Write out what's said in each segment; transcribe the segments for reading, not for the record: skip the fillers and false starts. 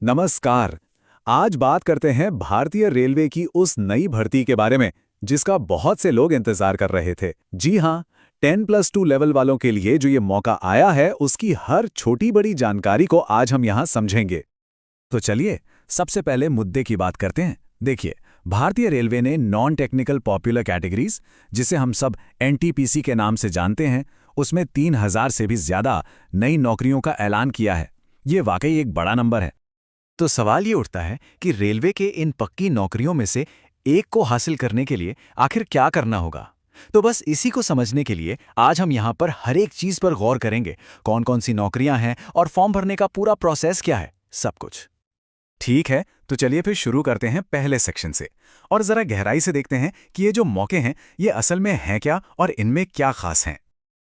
नमस्कार। आज बात करते हैं भारतीय रेलवे की उस नई भर्ती के बारे में जिसका बहुत से लोग इंतजार कर रहे थे। जी हाँ, 10+2 लेवल वालों के लिए जो ये मौका आया है उसकी हर छोटी बड़ी जानकारी को आज हम यहाँ समझेंगे। तो चलिए सबसे पहले मुद्दे की बात करते हैं। देखिए, भारतीय रेलवे ने नॉन टेक्निकल पॉपुलर कैटेगरीज, जिसे हम सब एनटीपीसी के नाम से जानते हैं, उसमें 3000 से भी ज्यादा नई नौकरियों का ऐलान किया है। ये वाकई एक बड़ा नंबर है। तो सवाल ये उठता है कि रेलवे के इन पक्की नौकरियों में से एक को हासिल करने के लिए आखिर क्या करना होगा। तो बस इसी को समझने के लिए आज हम यहाँ पर हर एक चीज पर गौर करेंगे। कौन कौन सी नौकरियां हैं और फॉर्म भरने का पूरा प्रोसेस क्या है, सब कुछ। ठीक है, तो चलिए फिर शुरू करते हैं पहले सेक्शन से और जरा गहराई से देखते हैं कि ये जो मौके हैं ये असल में हैं क्या और इनमें क्या खास हैं।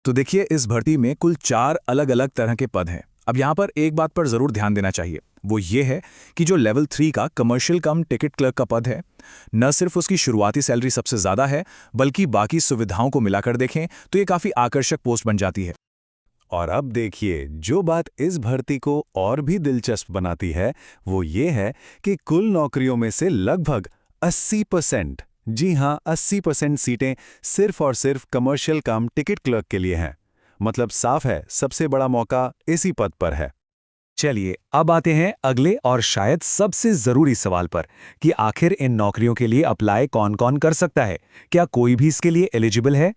तो देखिए, इस भर्ती में कुल 4 अलग अलग तरह के पद हैं। अब यहाँ पर एक बात पर जरूर ध्यान देना चाहिए, वो ये है कि जो लेवल 3 का कमर्शियल कम टिकट क्लर्क का पद है, न सिर्फ उसकी शुरुआती सैलरी सबसे ज्यादा है, बल्कि बाकी सुविधाओं को मिलाकर देखें तो ये काफी आकर्षक पोस्ट बन जाती है। और अब देखिए, जो बात इस भर्ती को और भी दिलचस्प बनाती है वो ये है कि कुल नौकरियों में से लगभग 80%, जी हाँ 80% सीटें सिर्फ और सिर्फ कमर्शियल कम टिकट क्लर्क के लिए हैं। मतलब साफ है, सबसे बड़ा मौका इसी पद पर है। चलिए अब आते हैं अगले और शायद सबसे जरूरी सवाल पर कि आखिर इन नौकरियों के लिए अप्लाई कौन कौन कर सकता है। क्या कोई भी इसके लिए एलिजिबल है?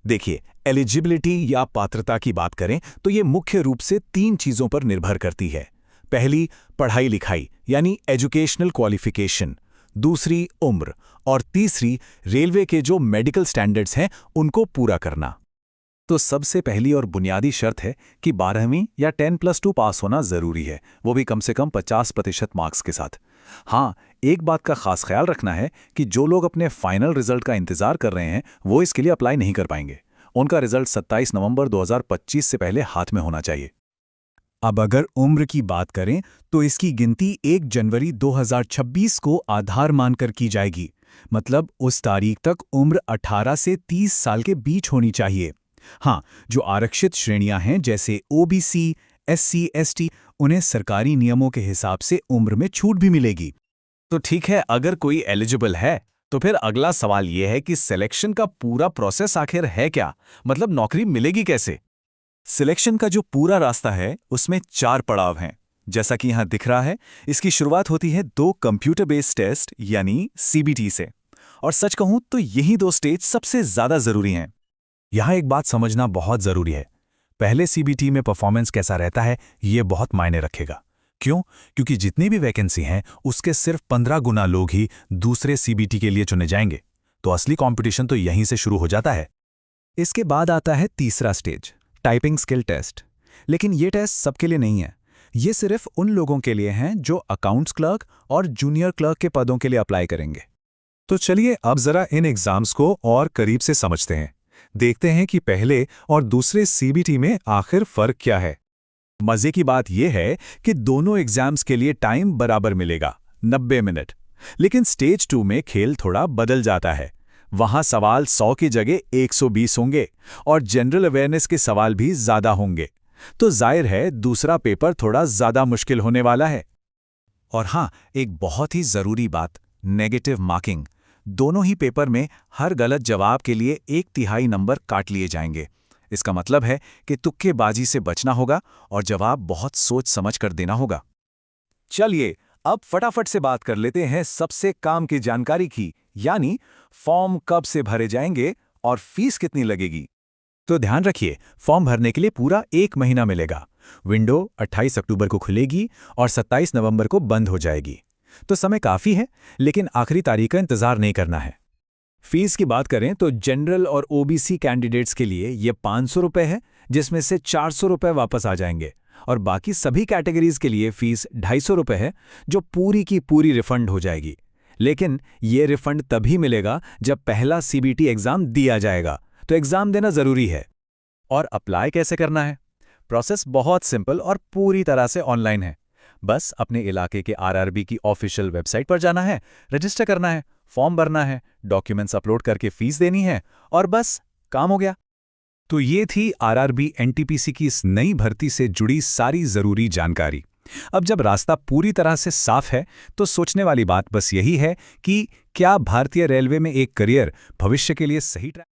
देखिए, एलिजिबिलिटी या पात्रता की बात करें तो ये मुख्य रूप से 3 चीजों पर निर्भर करती है। पहली, पढ़ाई लिखाई यानी एजुकेशनल क्वालिफिकेशन। दूसरी, उम्र। और तीसरी, रेलवे के जो मेडिकल स्टैंडर्ड्स हैं उनको पूरा करना। तो सबसे पहली और बुनियादी शर्त है कि 12वीं या 10+2 पास होना जरूरी है, वो भी कम से कम 50% मार्क्स के साथ। हाँ, एक बात का खास ख्याल रखना है कि जो लोग अपने फाइनल रिजल्ट का इंतजार कर रहे हैं वो इसके लिए अप्लाई नहीं कर पाएंगे। उनका रिजल्ट 27 नवंबर 2025 से पहले हाथ में होना चाहिए। अब अगर उम्र की बात करें तो इसकी गिनती 1 जनवरी 2026 को आधार मानकर की जाएगी। मतलब उस तारीख तक उम्र 18 से 30 साल के बीच होनी चाहिए। हाँ, जो आरक्षित श्रेणियां हैं जैसे ओबीसी, एससी, एसटी, उन्हें सरकारी नियमों के हिसाब से उम्र में छूट भी मिलेगी। तो ठीक है, अगर कोई एलिजिबल है तो फिर अगला सवाल यह है कि सिलेक्शन का पूरा प्रोसेस आखिर है क्या, मतलब नौकरी मिलेगी कैसे। सिलेक्शन का जो पूरा रास्ता है उसमें 4 पड़ाव हैं। जैसा कि यहां दिख रहा है, इसकी शुरुआत होती है 2 कंप्यूटर बेस्ड टेस्ट यानी सीबीटी से। और सच कहूं तो यही 2 स्टेज सबसे ज्यादा जरूरी हैं। यहां एक बात समझना बहुत जरूरी है, पहले सीबीटी में परफॉर्मेंस कैसा रहता है ये बहुत मायने रखेगा। क्यों? क्योंकि जितनी भी वैकेंसी हैं उसके सिर्फ 15 गुना लोग ही दूसरे सीबीटी के लिए चुने जाएंगे। तो असली कंपटीशन तो यहीं से शुरू हो जाता है। इसके बाद आता है तीसरा स्टेज, टाइपिंग स्किल टेस्ट। लेकिन ये टेस्ट सबके लिए नहीं है, ये सिर्फ उन लोगों के लिए हैं जो अकाउंट्स क्लर्क और जूनियर क्लर्क के पदों के लिए अप्लाई करेंगे। तो चलिए अब जरा इन एग्जाम्स को और करीब से समझते हैं। देखते हैं कि पहले और दूसरे सीबीटी में आखिर फर्क क्या है। मजे की बात यह है कि दोनों एग्जाम्स के लिए टाइम बराबर मिलेगा, 90 मिनट। लेकिन स्टेज 2 में खेल थोड़ा बदल जाता है। वहां सवाल 100 की जगह 120 होंगे और जनरल अवेयरनेस के सवाल भी ज्यादा होंगे। तो जाहिर है दूसरा पेपर थोड़ा ज्यादा मुश्किल होने वाला है। और हाँ, एक बहुत ही जरूरी बात, नेगेटिव मार्किंग। दोनों ही पेपर में हर गलत जवाब के लिए 1/3 नंबर काट लिए जाएंगे। इसका मतलब है कि तुक्केबाजी से बचना होगा और जवाब बहुत सोच समझ कर देना होगा। चलिए अब फटाफट से बात कर लेते हैं सबसे काम की जानकारी की, यानी फॉर्म कब से भरे जाएंगे और फीस कितनी लगेगी। तो ध्यान रखिए, फॉर्म भरने के लिए पूरा 1 महीना मिलेगा। विंडो 28 अक्टूबर को खुलेगी और 27 नवंबर को बंद हो जाएगी। तो समय काफी है, लेकिन आखिरी तारीख का इंतजार नहीं करना है। फीस की बात करें तो जनरल और ओबीसी कैंडिडेट्स के लिए ये 500 रुपये है, जिसमें से 400 रुपये वापस आ जाएंगे। और बाकी सभी कैटेगरीज के लिए फीस 250 रुपये है, जो पूरी की पूरी रिफंड हो जाएगी। लेकिन ये रिफंड तभी मिलेगा जब पहला सीबीटी एग्जाम दिया जाएगा, तो एग्जाम देना जरूरी है। और अप्लाई कैसे करना है? प्रोसेस बहुत सिंपल और पूरी तरह से ऑनलाइन है। बस अपने इलाके के आरआरबी की ऑफिशियल वेबसाइट पर जाना है, रजिस्टर करना है, फॉर्म भरना है, डॉक्यूमेंट्स अपलोड करके फीस देनी है और बस काम हो गया। तो ये थी आरआरबी एनटीपीसी की इस नई भर्ती से जुड़ी सारी जरूरी जानकारी। अब जब रास्ता पूरी तरह से साफ है तो सोचने वाली बात बस यही है कि क्या भारतीय रेलवे में एक करियर भविष्य के लिए सही ट्रैक